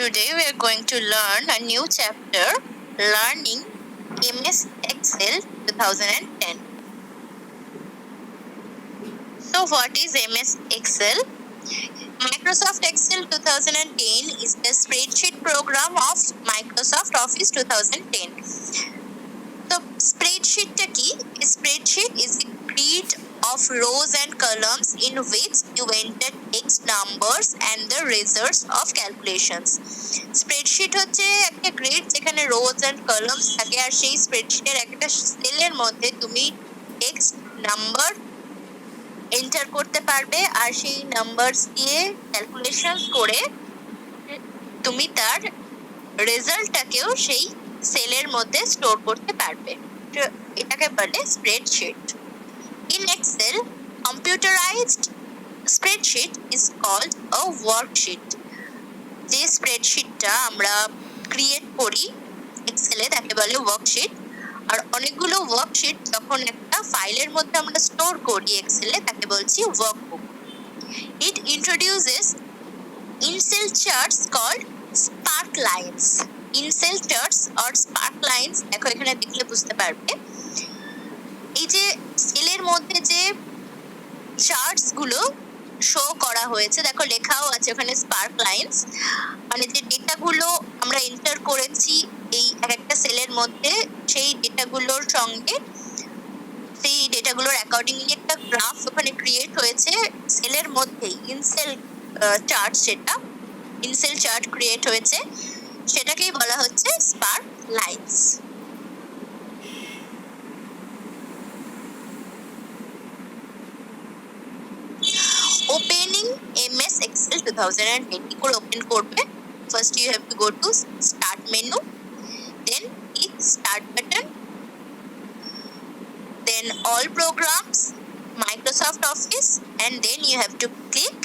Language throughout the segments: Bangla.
Today we are going to learn a new chapter, Learning MS Excel 2010. So what is MS Excel? Microsoft Excel 2010 is the spreadsheet program of Microsoft Office 2010. So spreadsheet কি? Spreadsheet is a grid of rows and columns in which you enter text, numbers and the results of calculations. Spreadsheet হচ্ছে একটা গ্রিড যেখানে রোজ এন্ড কলামস থাকে, আর সেই স্প্রেডশিটের একটা সেলের মধ্যে তুমি টেক্সট, নাম্বার এন্টার করতে পারবে, আর সেই নাম্বারস দিয়ে ক্যালকুলেশনস করে তুমি তার রেজাল্টটাকেও সেই সেলের মধ্যে স্টোর করতে পারবে। তো এটাকে বলে spreadsheet. In Excel, computerized spreadsheet is called a worksheet. যে স্প্রেডশিটটা আমরা ক্রিয়েট করি এক্সেলে তাকে বলে ওয়ার্কশিট, আর অনেকগুলো ওয়ার্কশিট যখন একটা ফাইলের মধ্যে আমরা স্টোর করি এক্সেলে তাকে বলছি workbook. It introduces in-cell charts called spark lines. In-cell charts or spark lines দেখো এখানে দেখলে বুঝতে পারবে। এই যে সেলের মধ্যে যে চার্টস গুলো শো করা হয়েছে, দেখো লেখাও আছে ওখানে স্পার্ক লাইনস, মানে যে ডেটাগুলো আমরা এন্টার করেছি এই একটা সেলের মধ্যে সেই ডেটাগুলোর সঙ্গে সেই ডেটাগুলোর অ্যাকর্ডিংলি একটা গ্রাফ ওখানে ক্রিয়েট হয়েছে সেলের মধ্যেই। ইনসেল চার্ট, সেটা ইনসেল চার্ট ক্রিয়েট হয়েছে, সেটাকেই বলা হচ্ছে spark lines. Opening MS Excel 2010 কি করে ওপেন করবে? First you have to go to Start menu, then click Start button, then All Programs, Microsoft Office, and then you have to click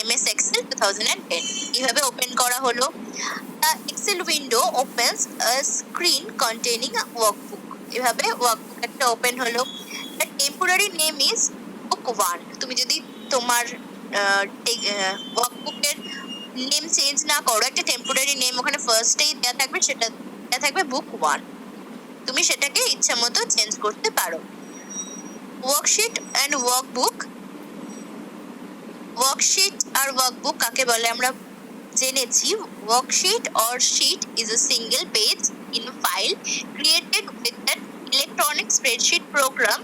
MS Excel 2010. এইভাবে ওপেন করা হলো। The Excel window opens a screen containing a workbook. এভাবে ওয়ার্কবুক একটা ওপেন হলো। The temporary name is Book 1. তুমি যদি তোমার ওয়ার্কবুকের নেম চেঞ্জ না করো, একটা টেম্পোরারি নেম ওখানে ফার্স্টেই দেওয়া থাকবে, সেটা দেওয়া থাকবে বুক 1। তুমি সেটাকে ইচ্ছা মতো চেঞ্জ করতে পারো। Worksheet and workbook. ওয়ার্কশিট আর ওয়ার্কবুক কাকে বলে আমরা জেনেছি। Worksheet or sheet is a single page in file created with an electronic spreadsheet program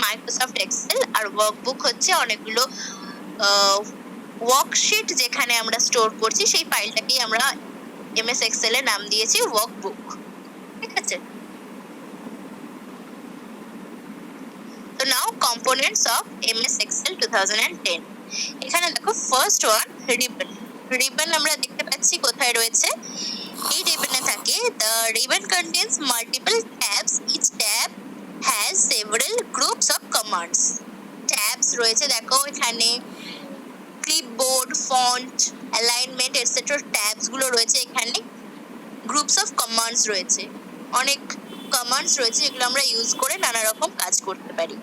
Microsoft Excel. আর ওয়ার্কবুক হচ্ছে অনেকগুলো ওয়ার্কশিট যেখানে আমরা স্টোর করছি সেই ফাইলটাকেই আমরা এমএস এক্সেল এর নাম দিয়েছি ওয়ার্কবুক। ঠিক আছে, তো নাও কম্পোনেন্টস অফ এমএস এক্সেল 2010। এখানে দেখো ফার্স্ট ওয়ান রিবন। রিবন আমরা দেখতে পাচ্ছি কোথায় রয়েছে, এই রিবনে থাকে the ribbon contains multiple tabs, each tab has several groups of commands. Tabs রয়েছে দেখো এখানে, clipboard, font, alignment etcetera tabs গুলো রয়েছে এখানে। গ্রুপস অফ কমান্ডস রয়েছে, অনেক কমান্ডস রয়েছে যেগুলো আমরা ইউজ করে নানা রকম কাজ করতে পারি।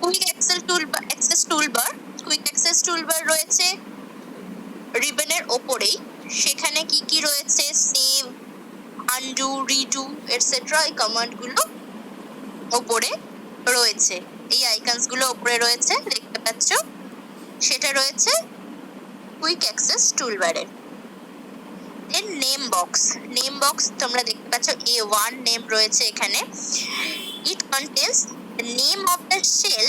Quick Excel toolbar, access toolbar, quick access toolbar রয়েছে রিবনের ওপরেই। সেখানে কি কি রয়েছে, সেভ, আনডু, রিডু এটসেট্রা এই কমান্ডগুলো ওপরে রয়েছে। এই আইকনস গুলো ওপরে রয়েছে দেখতে পাচ্ছ, সেটা রয়েছে কুইক অ্যাক্সেস টুলবারে। Then name box. Name box তোমরা দেখতে পাচ্ছ A1 নেম রয়েছে এখানে। It contains the name of the cell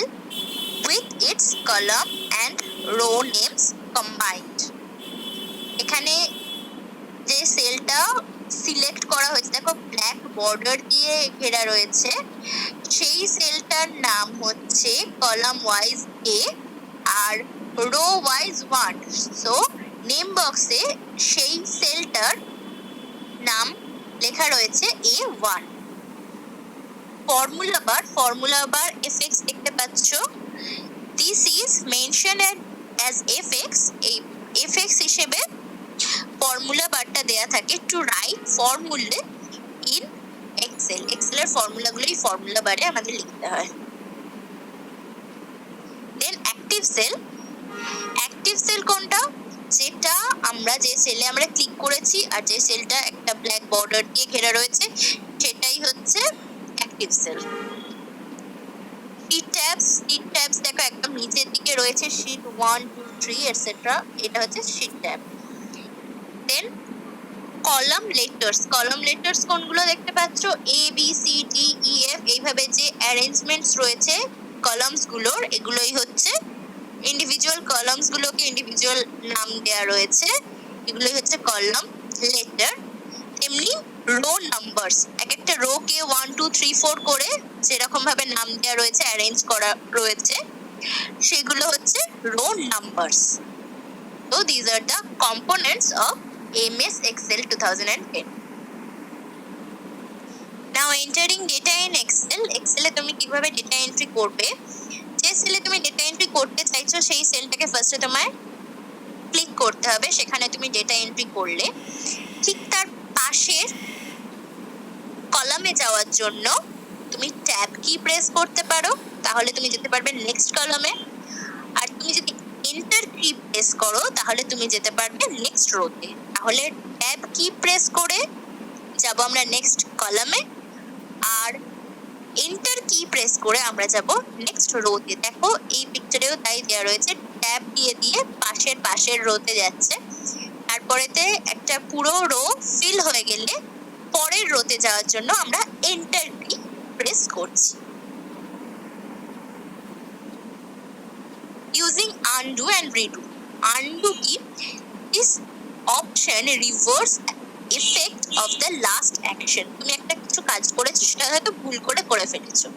with its column and row names combined. এখানে যে সেলটা সিলেক্ট করা হয়েছে দেখো ব্ল্যাক বর্ডার দিয়ে ঘেরা রয়েছে, সেই সেলটার নাম হচ্ছে কলাম ওয়াইজ এ আর রো ওয়াইজ 1। সো নেম বক্সে সেই সেলটার নাম লেখা রয়েছে A1। Formula bar, formula bar FX দেখতে পাচ্ছ। This is mention as FX. এই এফএক্স হিসেবে ফর্মুলা বারটা দেয়া থাকে to write formula in Excel. এক্সেলের ফর্মুলাগুলো এই ফর্মুলা বারে আমাদের লিখতে হয়। Then active cell. Active cell কোনটা? যেটা আমরা যে সেলে আমরা ক্লিক করেছি আর যে সেলটা একটা ব্ল্যাক বর্ডার দিয়ে ঘেরা রয়েছে সেটাই হচ্ছে অ্যাক্টিভ সেল। শিট ট্যাবস দেখো একদম নিচের দিকে রয়েছে, শিট 1 2 3 এটসেট্রা, এটা হচ্ছে sheet tab. Then column letters কোনগুলো দেখতে পাচ্ছ? A B C D E F, এইভাবে যে অ্যারেঞ্জমেন্টস রয়েছে কলামস গুলোর, এগুলোই হচ্ছে ইন্ডিভিজুয়াল কলামস গুলোকে ইন্ডিভিজুয়াল নাম দেয়া রয়েছে, এগুলোই হচ্ছে কলাম লেটার। তেমনি রো নাম্বারস, এক একটা রো কে 1 2 3 4 করে যেরকম ভাবে নাম দেয়া রয়েছে, অ্যারেঞ্জ করা রয়েছে, সেগুলো হচ্ছে row numbers. So these are the components of MS Excel 2010. Now entering data in Excel এ তুমি কিভাবে ডেটা এন্ট্রি করবে? যে সেলে তুমি ডেটা এন্ট্রি করতে চাইছো সেই সেলটাকে ফার্স্টে তোমায় ক্লিক করতে হবে, সেখানে তুমি ডেটা এন্ট্রি করলে ঠিক তার পাশের কলামে যাওয়ার জন্য তুমি ট্যাব কি প্রেস করতে পারো, তাহলে তুমি যেতে পারবে নেক্সট কলামে। আর তুমি যদি এন্টার কি প্রেস করো তাহলে তুমি যেতে পারবে নেক্সট রোতে। তাহলে ট্যাব কি প্রেস করে যাব আমরা নেক্সট কলামে, আর এন্টার কি প্রেস করে আমরা যাব নেক্সট রোতে। দেখো এই পিকচারেও তাই দেওয়া রয়েছে, ট্যাব দিয়ে দিয়ে পাশের রোতে যাচ্ছে, তারপরেতে একটা পুরো রো ফিল হয়ে গেলে পরের রোতে যাওয়ার জন্য আমরা এন্টার কি প্রেস করছি। Using undo and redo. Undo কি? This option reverse effect of the last action. তুমি একটা কিছু কাজ করেছো, সেটা হয়তো ভুল করে ফেলেছো,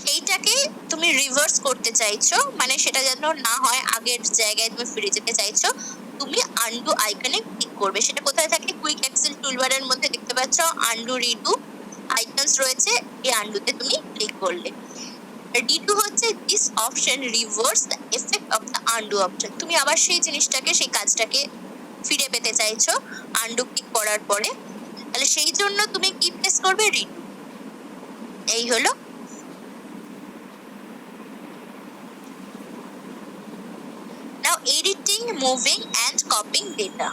সেইটাকে তুমি রিভার্স করতে চাইছো, মানে সেটা যেন না হয় আগের জায়গায় তুমি ফিরে যেতে চাইছো, তুমি আনডু আইকনে ক্লিক করবে। সেটা কোথায় থাকে? কুইক এক্সেল টুলবারের মধ্যে দেখতে পাচ্ছ আনডু রিডু আইকনস রয়েছে, এই আনডুতে তুমি ক্লিক করলে। রিডু হচ্ছে this option reverse the effect of the undo option. তুমি আবার সেই জিনিসটাকে, সেই কাজটাকে ফিরে পেতে চাইছো আনডু ক্লিক করার পরে, তাহলে সেই জন্য তুমি কি প্রেস করবে? রিডু। এই হলো। Now editing, moving and copying data.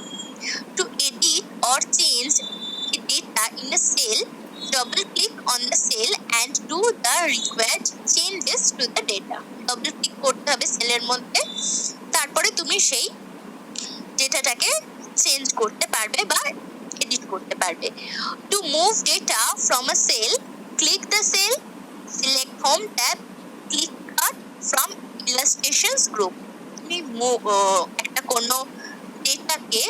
To edit or change data in a cell, double click on the cell and do the required changes to the data. Double click করতে হবে সেলের মধ্যে, তারপরে তুমি সেই ডেটাটাকে চেঞ্জ করতে পারবে বা এডিট করতে পারবে। To move data from a cell, click the cell, select home tab, click cut from illustrations group. তুমি একটা কোনো ডেটাকে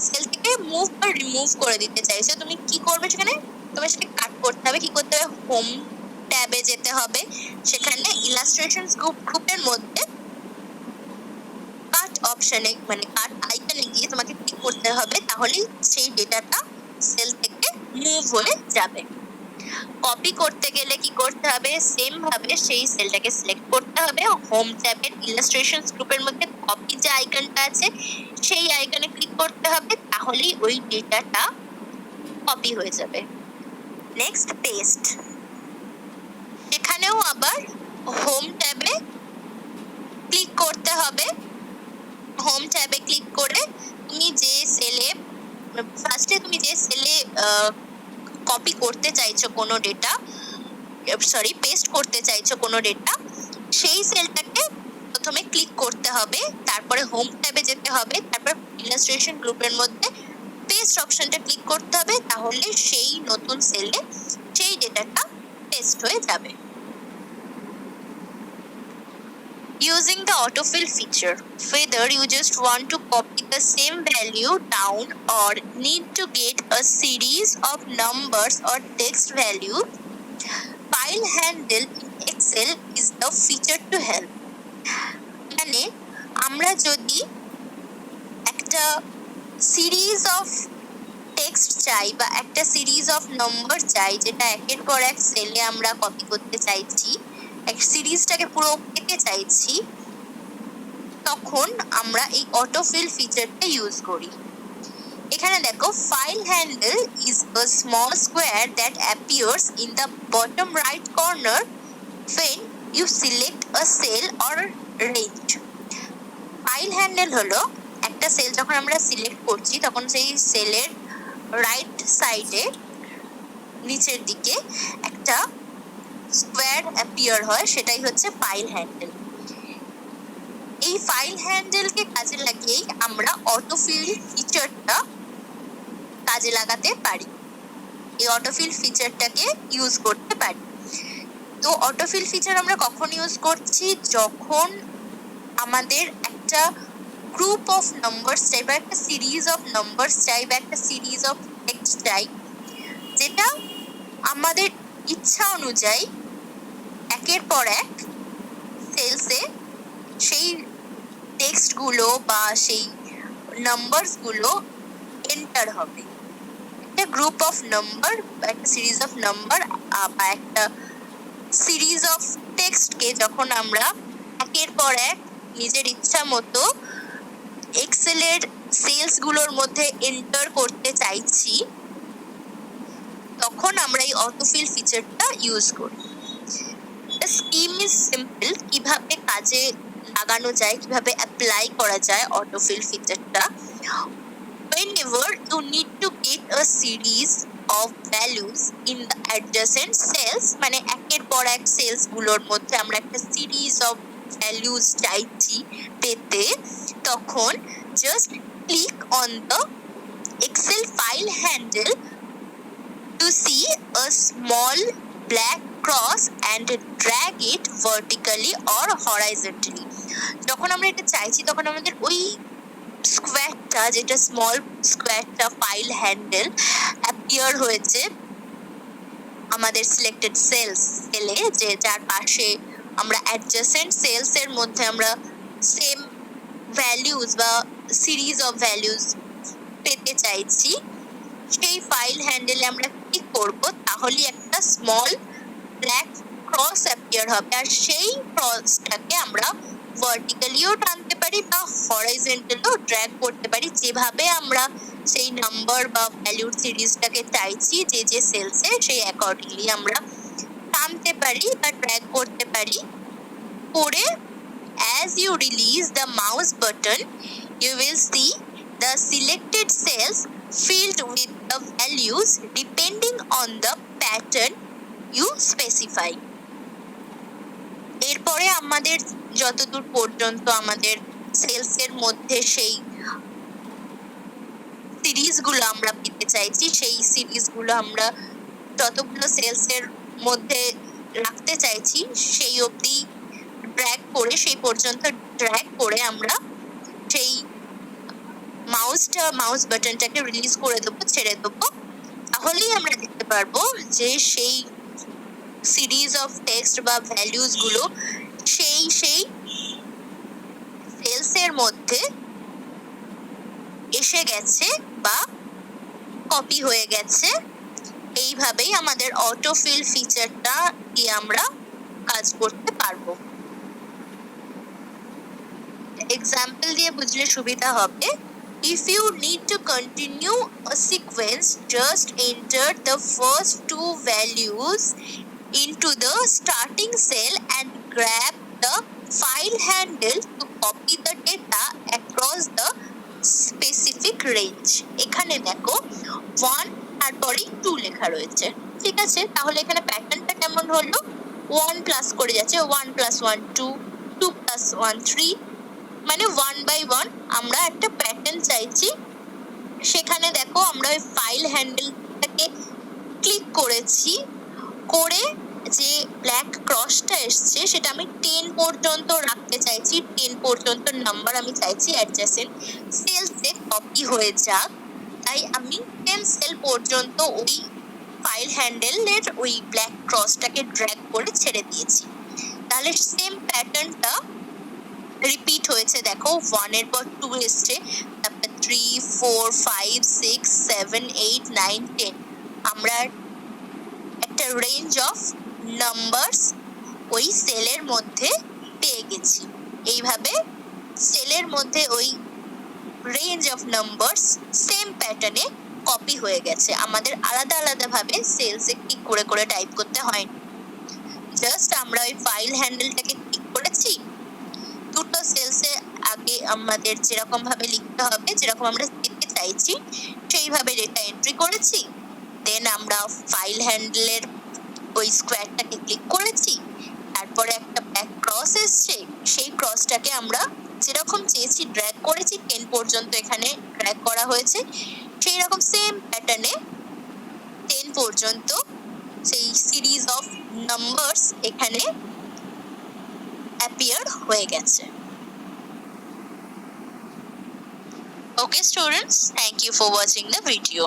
সেল থেকে মুভ বা রিমুভ করে দিতে চাইছো, তুমি কি করবে? সেখানে তোমার সেটা কাট করতে হবে। কি করতে হবে? হোম ট্যাবে যেতে হবে, সেখানে ইলাস্ট্রেশনস গ্রুপের মধ্যে কাট অপশনে, মানে কাট আইকনে গিয়ে তোমাকে ক্লিক করতে হবে, তাহলেই সেই ডেটাটা সেল থেকে মুভ হয়ে যাবে। কপি করতে গেলে কি করতে হবে? সেম ভাবে সেই সেলটাকে সিলেক্ট করতে হবে, হোম ট্যাবের ইলাস্ট্রেশনস গ্রুপের মধ্যে কপি যে আইকনটা আছে সেই আইকনে ক্লিক করতে হবে, তাহলেই ওই ডেটাটা কপি হয়ে যাবে। নেক্সট পেস্ট, এখানেও আবার হোম ট্যাবে ক্লিক করতে হবে। হোম ট্যাবে ক্লিক করে তুমি যে সেলে ফার্স্টে তুমি যে সেলে কপি করতে চাইছো কোনো ডেটা, পেস্ট করতে চাইছো কোনো ডেটা, সেই সেলটাকে প্রথমে ক্লিক করতে হবে, তারপরে হোম ট্যাবে যেতে হবে, তারপর ইলাস্ট্রেশন গ্রুপের মধ্যে পেস্ট অপশনটা ক্লিক করতে হবে, তাহলে সেই নতুন সেলে সেই ডেটাটা পেস্ট হয়ে যাবে। Using the autofill feature, whether you just want to copy the same value down or need to get a series of numbers or text value, file handle in Excel is the feature to help. মানে আমরা যদি একটা সিরিজ অফ টেক্সট চাই বা একটা সিরিজ অফ নম্বর চাই, যেটা একের পর এক সেলে আমরা কপি করতে চাইছি, এক সিরিজটাকে পুরো পেতে চাইছি, তখন আমরা এই অটোফিল ফিচারটা ইউজ করি। এখানে দেখো, file handle is a small square that appears in the bottom right corner when you select a cell or range. File handle হলো একটা একটা সেল যখন আমরা সিলেক্ট করছি তখন সেই সেলের রাইট সাইডে নিচের দিকে একটা স্কোয়ার অ্যাপিয়ার হয়, সেটাই হচ্ছে ফাইল হ্যান্ডেল। এই ফাইল হ্যান্ডেলকে কাজে লাগিয়েই আমরা অটোফিল ফিচারটা কাজে লাগাতে পারি, এই অটোফিল ফিচারটাকে ইউজ করতে পারি। তো অটোফিল ফিচার আমরা কখন ইউজ করছি, যখন আমাদের একটা গ্রুপ অফ নাম্বারস চাই বা একটা সিরিজ অফ নাম্বারস চাই বা একটা সিরিজ অফ টেক্সট চাই, যেটা আমাদের ইচ্ছা অনুযায়ী একের পর এক সেলসে সেই টেক্সটগুলো বা সেই নাম্বারসগুলো এন্টার হবে। একটা গ্রুপ অফ নাম্বার বা একটা সিরিজ অফ নাম্বার বা একটা সিরিজ অফ টেক্সটকে যখন আমরা একের পর এক নিজের ইচ্ছা মতো এক্সেলের সেলসগুলোর মধ্যে এন্টার করতে চাইছি, তখন আমরা এই অটোফিল ফিচারটা ইউজ করি। The scheme is simple, কিভাবে কাজে লাগানো যায়, কিভাবে অ্যাপ্লাই করা যায় autofill ফিচারটা। Whenever you need to get a series of values in the adjacent cells, মানে একের পর এক সেলস গুলোর মধ্যে আমরা একটা সিরিজ অফ ভ্যালুজ চাইছি পেতে, তখন just click on the Excel file handle to see a small black cross and drag it vertically or horizontally. যখন আমরা এটা চাইছি তখন আমাদের ওই স্কোয়ারটা, যেটা স্মল স্কোয়ারটা ফাইল হ্যান্ডেল অ্যাপিয়ার হয়েছে আমাদের সিলেক্টেড সেলে, যে যার পাশে আমরা অ্যাডজাসেন্ট সেলস এর মধ্যে আমরা সেম ভ্যালুজ বা সিরিজ অফ ভ্যালুজ পেতে চাইছি, সেই ফাইল হ্যান্ডেলে আমরা ক্লিক করব, তাহলে একটা স্মল ব্ল্যাক ক্রস অ্যাপিয়ার হবে। আর সেই ক্রসটাকে আমরা ভার্টিক্যালিও টানতে পারি বা হরাইজন্টালিও ড্র্যাগ করতে পারি, যেভাবে আমরা সেই নাম্বার বা ভ্যালুর সিরিজটাকে চাইছি যে যে সেলসে, সেই অ্যাকর্ডিংলি আমরা টানতে পারি বা ড্র্যাগ করতে পারি। করে as you release the mouse button, you will see the selected cells filled with the values depending on the pattern you specify. এরপরে আমাদের যতদূর পর্যন্ত আমাদের সেলস এর মধ্যে সেই সিরিজগুলো আমরা পেতে চাইছি, সেই সিরিজগুলো আমরা যতগুলো সেলস এর মধ্যে রাখতে চাইছি সেই অবধি ড্র্যাগ করে, সেই পর্যন্ত ড্র্যাগ করে আমরা সেই মাউস বাটনটাকে রিলিজ করে দেবো, ছেড়ে দেবো, তাহলেই আমরা দেখতে পারবো যে সেই সিরিজ অফ টেক্সট বা ভ্যালুজ গুলো সেই সেলস এর মধ্যে এসে গেছে বা কপি হয়ে গেছে। এইভাবেই আমাদের অটোফিল ফিচারটা দিয়ে আমরা কাজ করতে পারবো। এক্সাম্পল দিয়ে বুঝলে সুবিধা হবে। If you need to continue a sequence, just enter the first two values into the starting cell and grab the file handle to copy the data across the specific range. এখানে দেখো 1 তারপরে 2 লেখা রয়েছে, ঠিক আছে? তাহলে এখানে প্যাটার্নটা কেমন হলো? 1 প্লাস করে যাচ্ছে, 1 + 1 2, 2 + 1 3, মানে 1 বাই 1 আমরা একটা প্যাটার্ন চাইছি। সেখানে দেখো আমরা ওই ফাইল হ্যান্ডেলটাকে ক্লিক করেছি, করে যে ব্ল্যাক ক্রসটা এসছে সেটা আমি 10 পর্যন্ত রাখতে চাইছি। 10 পর্যন্ত নাম্বার আমি চাইছি অ্যাডজাসেন্ট সেলসে কপি হয়ে যাক, তাই আমি 10 সেল পর্যন্ত ওই ফাইল হ্যান্ডেলের ওই ব্ল্যাক ক্রসটাকে ড্র্যাগ করে ছেড়ে দিয়েছি। তাহলে সেম প্যাটার্নটা রিপিট হয়েছে, দেখো 1 এর পর 2 এসছে, তারপর 3 4 5 6 7 8 9 10। আমরা একটা রেঞ্জ অফ নাম্বারস ওই সেলের মধ্যে পেয়ে গেছি। এইভাবে সেলের মধ্যে ওই রেঞ্জ অফ নাম্বারস সেম প্যাটার্নে কপি হয়ে গেছে। আমাদের আলাদা আলাদা ভাবে সেলসে ক্লিক করে করে টাইপ করতে হয়নি, জাস্ট আমরা ওই ফাইল হ্যান্ডেলটাকে ক্লিক করেছি, দুটো সেলসে ডেটাটাকে আমাদের যেরকম ভাবে লিখতে হবে, যেরকম আমরা লিখতে চাইছি সেইভাবে ডেটা এন্ট্রি করেছি। দেন আমরা ফাইল হ্যান্ডেলের ওই স্কোয়ারটাকে ক্লিক করেছি, তারপরে একটা ব্যাক ক্রস এসছে, সেই ক্রসটাকে আমরা যেরকম চেয়েছি ড্র্যাগ করেছি, 10 পর্যন্ত এখানে ড্র্যাগ করা হয়েছে। সেই রকম সেম প্যাটার্নে 10 পর্যন্ত সেই সিরিজ অফ নাম্বারস এখানে অ্যাপিয়ার হয়ে গেছে। Okay students, thank you for watching the video.